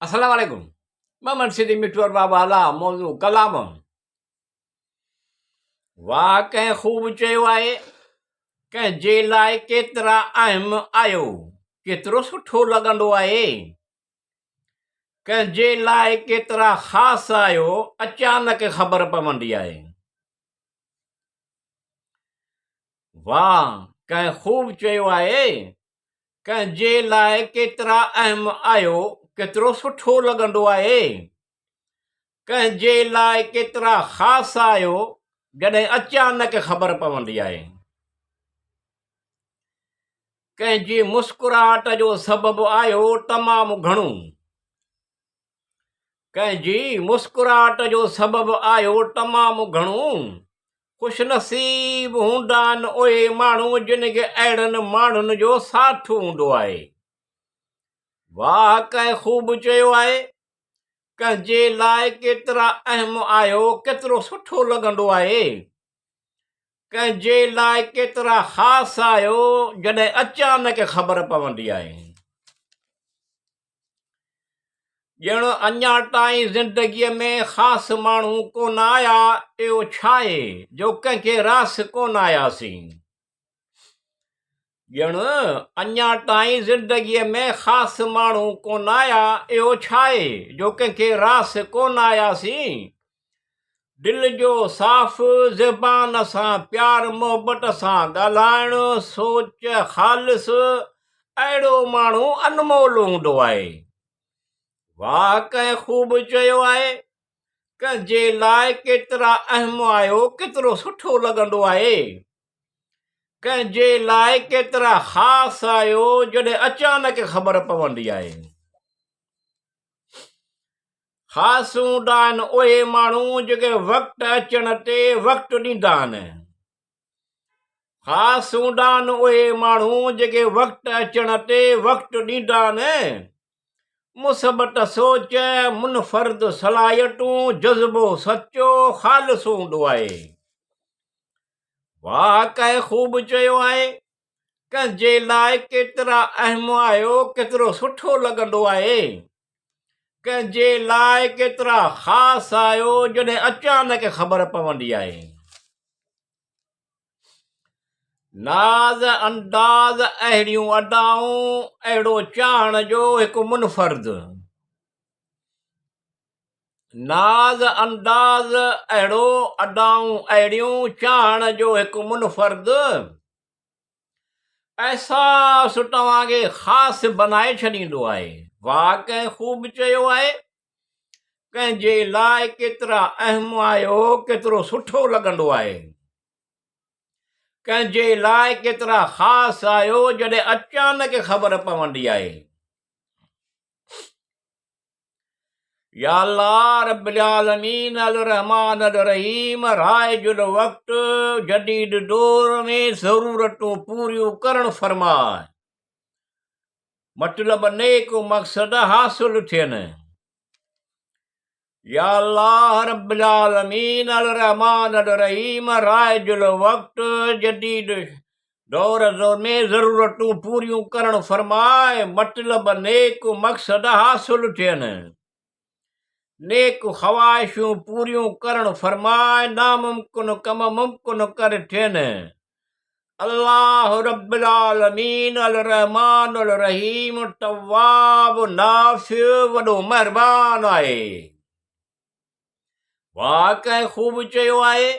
अस्सलाम वालेकुम। मैं सिद्धी मिठू बाबा आला मौजू क़लाम। वाह कंहिं ख़ूब चयो आहे, कंहिं जे लाइ केतिरा अहम आहियो, केतिरो सुठो लॻंदो आहे। कंहिं जे लाइ केतिरा ख़ासि आहियो, अचानक ख़बर पवंदी आहे। वाह कंहिं ख़ूब चयो आहे, कंहिं जे लाइ केतिरा अहम आहियो, केतिरो सुठो लॻंदो आहे। कंहिं जे लाइ केतिरा ख़ासि आहियो, जॾहिं अचानक ख़बर पवंदी आहे। कंहिंजी मुस्कुराहट जो सबबु आहियो तमामु घणो, कंहिंजी मुस्कुराहट जो सबबु आहियो तमामु घणो। ख़ुशनसीब हूंदा आहिनि उहे माण्हू जिन खे अहिड़नि माण्हुनि जो साथ हूंदो आहे। वाह कंहिं ख़ूब चयो आहे, कंहिं जे लाइ केतिरा अहम आहियो, केतिरो सुठो लॻंदो आहे। कंहिं जे लाइ केतिरा ख़ासि आहियो, जॾहिं अचानक ख़बर पवंदी आहे। ॼण अञा ताईं ज़िंदगीअ में ख़ासि माण्हू कोन आया, इहो छा आहे जो कंहिंखे रास कोन आयासीं। ॼण अञा ताईं ज़िंदगीअ में ख़ासि माण्हू कोन आया, इहो छा आहे जो कंहिंखे रास कोन आयासीं। दिलि जो साफ़ ज़बान सां प्यार मोहबत सां ॻाल्हाइणु, सोच ख़ालिस, अहिड़ो माण्हू अनमोल हूंदो आहे। वाह कंहिं ख़ूब चयो आहे, कंहिं जे लाइ केतिरा अहम आहियो, केतिरो सुठो लॻंदो आहे। कंहिं जे लाइ केतिरा ख़ासि आहियो, जॾहिं अचानक ख़बर पवंदी आहे। ख़ासि हूंदा आहिनि उहे माण्हू जेके वक़्तु अचण ते वक़्तु ॾींदा आहिनि। ख़ासि हूंदा आहिनि उहे माण्हू जेके वक़्तु अचण ते वक़्तु ॾींदा आहिनि। मुसबत सोच, मुनफ़र्द सलाहियतूं, जज़्बो सचो ख़ालिस हूंदो आहे। वाह कंहिं ख़ूब चयो आहे, कंहिं जे लाइ केतिरा अहम आहियो, केतिरो सुठो लॻंदो आहे। कंहिं जे लाइ केतिरा ख़ासि आहियो, जॾहिं अचानक ख़बर पवंदी आहे। नाज़ अंदाज़, अहिड़ियूं अदाऊं, अहिड़ो चाहण जो हिकु मुनफ़र्द। नाज़ अंदाज़, अहिड़ो अदाऊं, अहिड़ियूं चाहण जो हिकु मुनफ़र्द। अहसासु तव्हांखे ख़ासि बनाए छॾींदो आहे। वाह कंहिं ख़ूब चयो आहे, कंहिं जे लाइ केतिरा अहम आहियो, केतिरो सुठो लॻंदो आहे। कंहिं जे लाइ केतिरा ख़ासि आहियो, जॾहिं अचानक ख़बर पवंदी आहे। या अल्लाह रब्बिल आलमीन अल रहमान अल रहीम, राइजुल वक़्तु जदीद दौर में ज़रूरतूं पूरियूं करण फरमाए, मतलब नेक मक़सद हासिल थियनि। या अल्लाह रब्बिल आलमीन अल रहमान अल रहीम, राइजुल वक़्तु जदीद दौर में ज़रूरतूं पूरियूं करण फरमाए, मतलब नेक मक़सद हासिल थियनि। नेक ख़्वाहिशूं पूरियूं करण फरमाए, नामुमकिन कम मुमकिन कर थियनि। अल्लाह रब्बिल आलमीन अल रहमान अल रहीम, तव्वाब नाफ़िअ, वॾो महिरबान आहे। वाह कंहिं ख़ूब चयो आहे,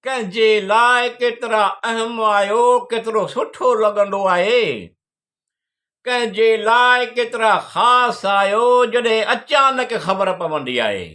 कंहिं जे लाइ केतिरा अहम आहियो, केतिरो सुठो लॻंदो आहे। कंहिं जे लाइ केतिरा ख़ासि आहियो, जॾहिं अचानक ख़बर पवंदी आहे।